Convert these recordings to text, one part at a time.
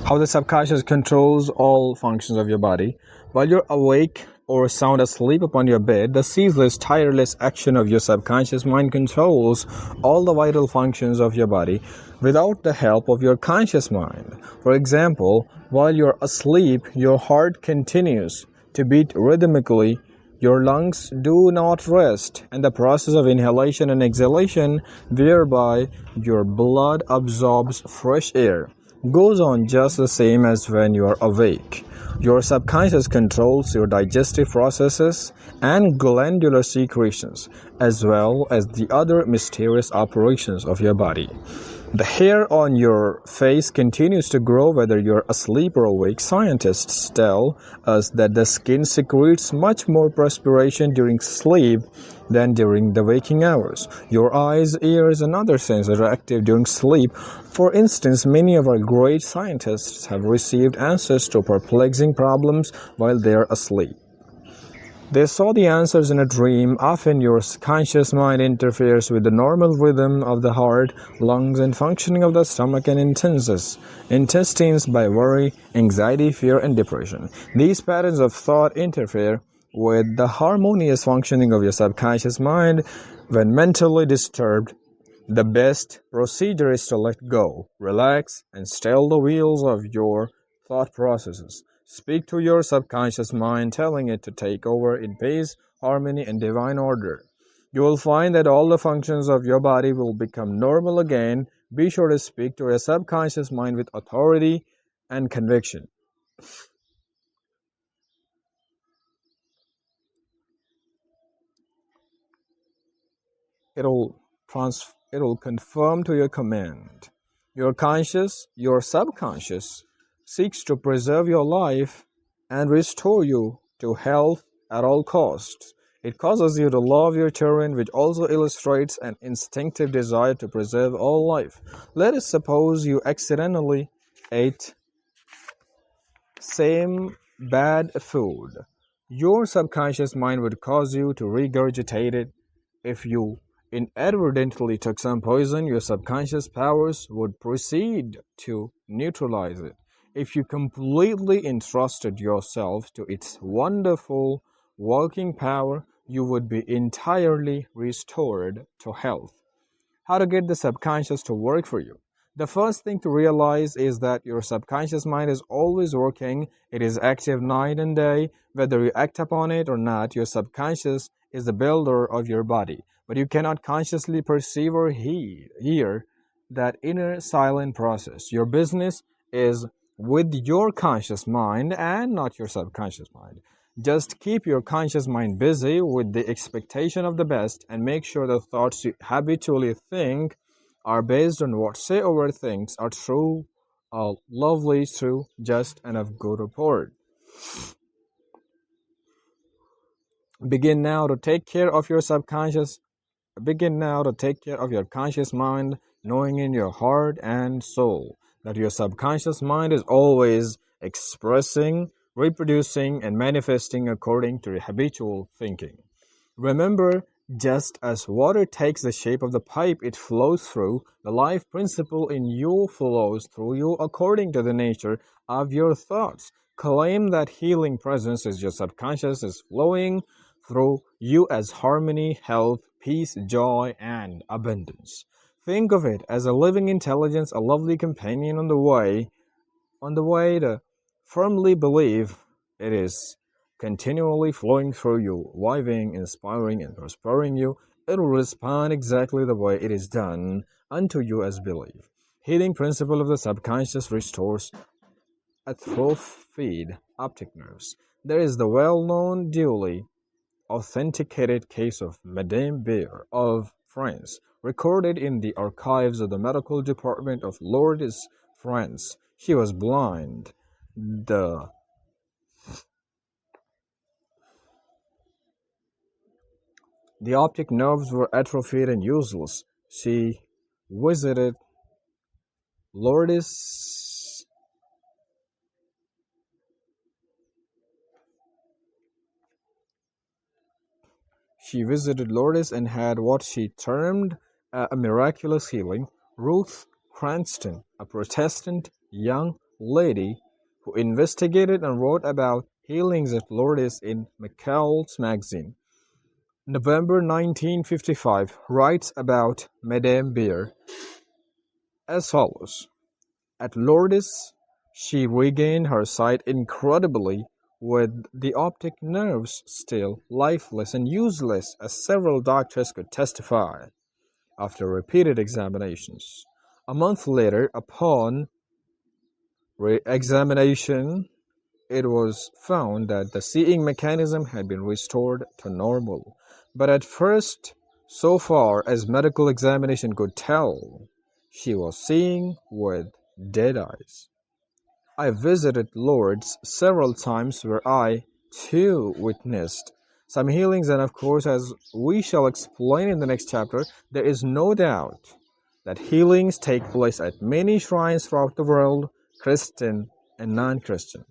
How the subconscious controls all functions of your body. While you're awake or sound asleep upon your bed, the ceaseless, tireless action of your subconscious mind controls all the vital functions of your body without the help of your conscious mind. For example, while you're asleep, your heart continues to beat rhythmically, your lungs do not rest, and the process of inhalation and exhalation, whereby your blood absorbs fresh air, goes on just the same as when you are awake. Your subconscious controls your digestive processes and glandular secretions, as well as the other mysterious operations of your body. The hair on your face continues to grow whether you're asleep or awake. Scientists tell us that the skin secretes much more perspiration during sleep than during the waking hours. Your eyes, ears, and other senses are active during sleep. For instance, many of our great scientists have received answers to perplexing problems while they are asleep. They saw the answers in a dream. Often your conscious mind interferes with the normal rhythm of the heart, lungs, and functioning of the stomach and intestines by worry, anxiety, fear, and depression. These patterns of thought interfere with the harmonious functioning of your subconscious mind. When mentally disturbed, the best procedure is to let go, relax, and still the wheels of your thought processes. Speak to your subconscious mind, telling it to take over in peace, harmony, and divine order. You will find that all the functions of your body will become normal again. Be sure to speak to your subconscious mind with authority and conviction. It'll confirm to your command. Your subconscious seeks to preserve your life and restore you to health at all costs. It causes you to love your children, which also illustrates an instinctive desire to preserve all life. Let us suppose you accidentally ate same bad food. Your subconscious mind would cause you to regurgitate it. If you inadvertently took some poison, your subconscious powers would proceed to neutralize it. If you completely entrusted yourself to its wonderful working power, you would be entirely restored to health. How to get the subconscious to work for you? The first thing to realize is that your subconscious mind is always working. It is active night and day. Whether you act upon it or not, your subconscious is the builder of your body. But you cannot consciously perceive or hear that inner silent process. Your business is with your conscious mind and not your subconscious mind. Just keep your conscious mind busy with the expectation of the best and make sure the thoughts you habitually think are based on what say over things are true, lovely, true, just, and of good report. Begin now to take care of your subconscious. Begin now to take care of your conscious mind, knowing in your heart and soul that your subconscious mind is always expressing, reproducing, and manifesting according to your habitual thinking. Remember, just as water takes the shape of the pipe it flows through, the life principle in you flows through you according to the nature of your thoughts. Claim that healing presence is your subconscious is flowing through you as harmony, health, peace, joy, and abundance. Think of it as a living intelligence, a lovely companion on the way to firmly believe it is continually flowing through you, reviving, inspiring, and prospering you. It will respond exactly the way it is done unto you as belief. Healing principle of the subconscious restores atrophied optic nerves. There is the well-known, duly authenticated case of Madame Beer of France, recorded in the archives of the medical department of Lourdes, France. She was blind. The optic nerves were atrophied and useless. She visited Lourdes and had what she termed a miraculous healing. Ruth Cranston, a Protestant young lady who investigated and wrote about healings at Lourdes in McCall's magazine. November 1955 writes about Madame Beer as follows. At Lourdes, she regained her sight incredibly, with the optic nerves still lifeless and useless, as several doctors could testify after repeated examinations. A month later, upon re-examination, it was found that the seeing mechanism had been restored to normal. But at first, so far as medical examination could tell, she was seeing with dead eyes. I visited Lourdes several times where I, too, witnessed some healings, and of course, as we shall explain in the next chapter, there is no doubt that healings take place at many shrines throughout the world, Christian and non-Christian.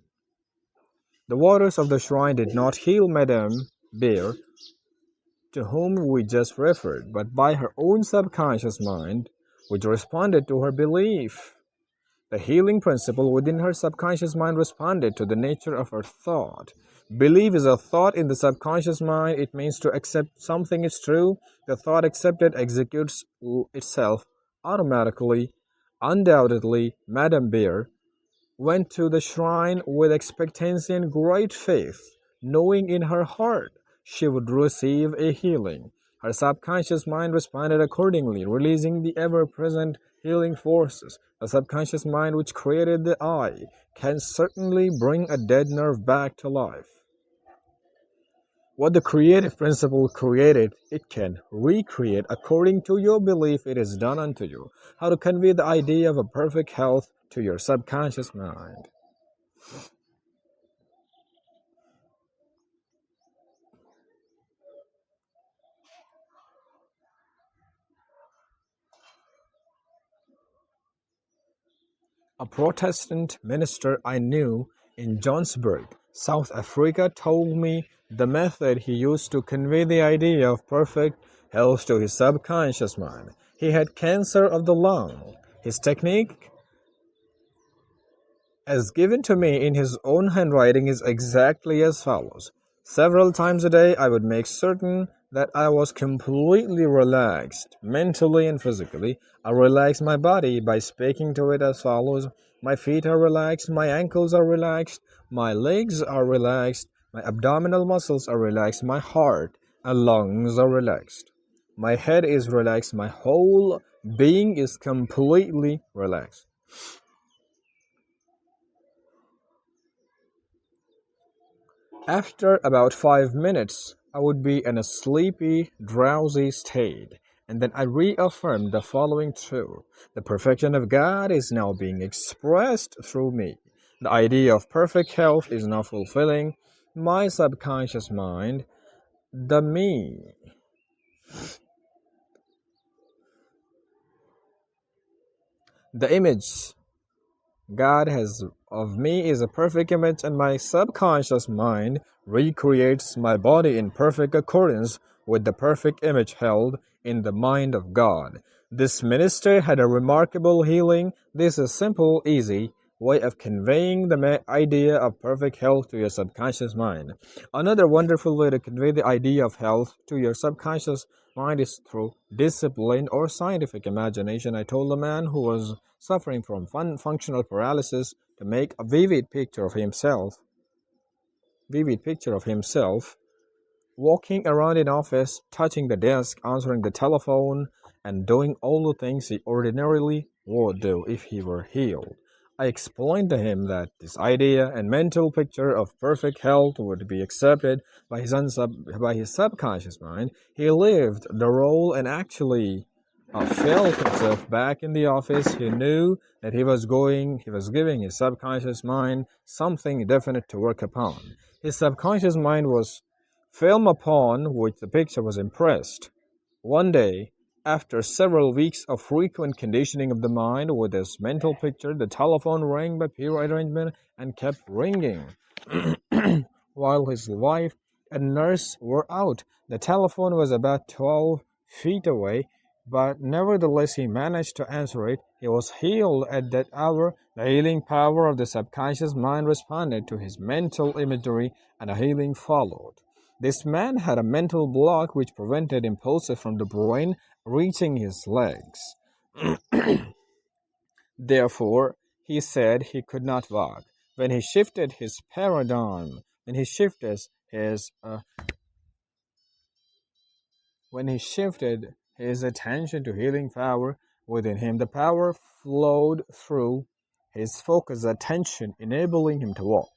The waters of the shrine did not heal Madame Beer, to whom we just referred, but by her own subconscious mind, which responded to her belief. The healing principle within her subconscious mind responded to the nature of her thought. Belief is a thought in the subconscious mind. It means to accept something is true. The thought accepted executes itself automatically. Undoubtedly, Madame Beer went to the shrine with expectancy and great faith, knowing in her heart she would receive a healing. Her subconscious mind responded accordingly, releasing the ever-present healing forces. The subconscious mind which created the eye can certainly bring a dead nerve back to life. What the creative principle created, it can recreate according to your belief it is done unto you. How to convey the idea of a perfect health to your subconscious mind. A Protestant minister I knew in Johannesburg, South Africa, told me the method he used to convey the idea of perfect health to his subconscious mind. He had cancer of the lung. His technique, as given to me in his own handwriting, is exactly as follows. Several times a day, I would make certain that I was completely relaxed, mentally and physically. I relaxed my body by speaking to it as follows. My feet are relaxed, my ankles are relaxed, my legs are relaxed, my abdominal muscles are relaxed, my heart and lungs are relaxed. My head is relaxed, my whole being is completely relaxed. After about 5 minutes, I would be in a sleepy, drowsy state, and then I reaffirmed the following truth. The perfection of God is now being expressed through me. The idea of perfect health is now fulfilling my subconscious mind, the me. The image God has of me is a perfect image, and my subconscious mind recreates my body in perfect accordance with the perfect image held in the mind of God. This minister had a remarkable healing. This is simple, easy way of conveying the idea of perfect health to your subconscious mind. Another wonderful way to convey the idea of health to your subconscious mind is through discipline or scientific imagination. I told a man who was suffering from functional paralysis to make a vivid picture of himself walking around an office, touching the desk, answering the telephone, and doing all the things he ordinarily would do if he were healed. I explained to him that this idea and mental picture of perfect health would be accepted by his subconscious mind. He lived the role and actually felt himself back in the office. He knew that he was giving his subconscious mind something definite to work upon. His subconscious mind was film upon which the picture was impressed. One day, after several weeks of frequent conditioning of the mind with this mental picture, the telephone rang by pure arrangement and kept ringing. While his wife and nurse were out, the telephone was about 12 feet away. but nevertheless he managed to answer it. He was healed at that hour. The healing power of the subconscious mind responded to his mental imagery, and a healing followed. This man had a mental block which prevented impulses from the brain reaching his legs. Therefore, he said he could not walk. When he shifted his paradigm, his uh, when he shifted his attention to healing power within him, the power flowed through his focused attention, enabling him to walk.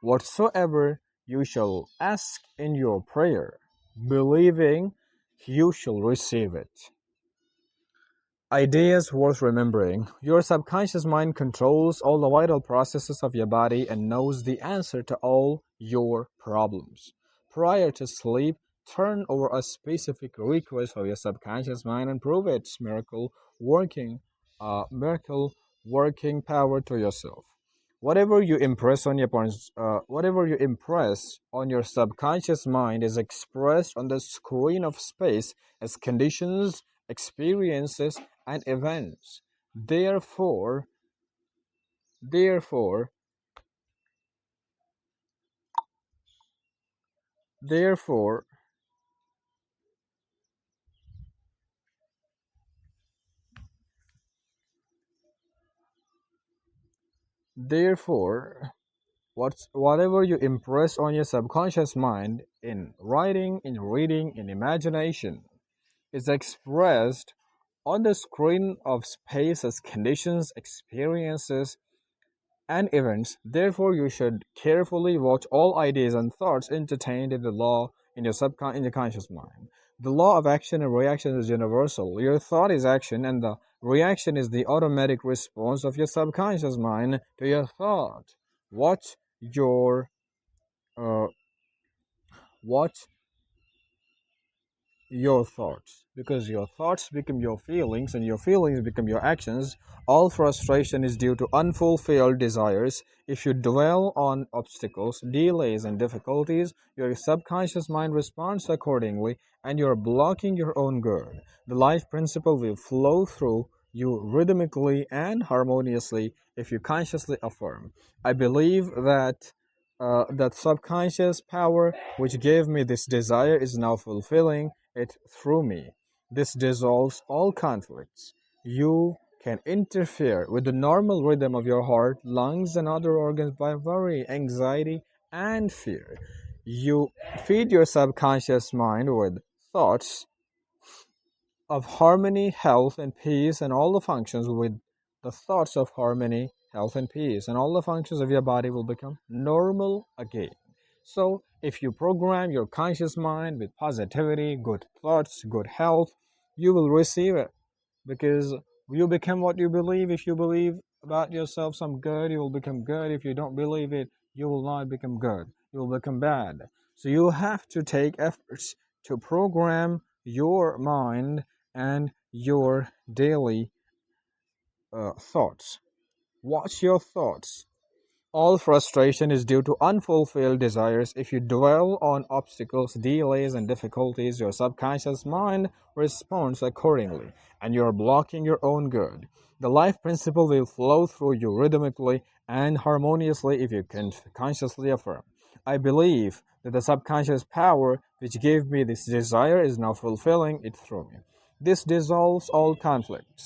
Whatsoever you shall ask in your prayer, believing, you shall receive it. Ideas worth remembering. Your subconscious mind controls all the vital processes of your body and knows the answer to all your problems. Prior to sleep, turn over a specific request of your subconscious mind and prove its miracle working power to yourself. Whatever you impress on your subconscious mind is expressed on the screen of space as conditions, experiences, and events. Therefore, therefore, therefore, therefore, whatever you impress on your subconscious mind in writing, in reading, in imagination is expressed on the screen of space as conditions, experiences, and events. Therefore, you should carefully watch all ideas and thoughts entertained in your conscious mind. The law of action and reaction is universal. Your thought is action, and the reaction is the automatic response of your subconscious mind to your thought. Watch your uh, watch your thoughts, because your thoughts become your feelings and your feelings become your actions. All frustration is due to unfulfilled desires. If you dwell on obstacles, delays, and difficulties, your subconscious mind responds accordingly, and you're blocking your own good. The life principle will flow through you rhythmically and harmoniously if you consciously affirm, I believe that subconscious power which gave me this desire is now fulfilling it through me. This dissolves all conflicts. You can interfere with the normal rhythm of your heart, lungs, and other organs by worry, anxiety, and fear. You feed your subconscious mind with thoughts of harmony, health, and peace, and all the functions with the thoughts of harmony, health, and peace, and all the functions of your body will become normal again. So, if you program your conscious mind with positivity, good thoughts, good health, you will receive it, because you become what you believe. If you believe about yourself some good, you will become good. If you don't believe it, you will not become good. You will become bad. So you have to take efforts to program your mind and your daily thoughts. Watch your thoughts. All frustration is due to unfulfilled desires. If you dwell on obstacles, delays, and difficulties, your subconscious mind responds accordingly, and you are blocking your own good. The life principle will flow through you rhythmically and harmoniously if you can consciously affirm, I believe that the subconscious power which gave me this desire is now fulfilling it through me. This dissolves all conflicts.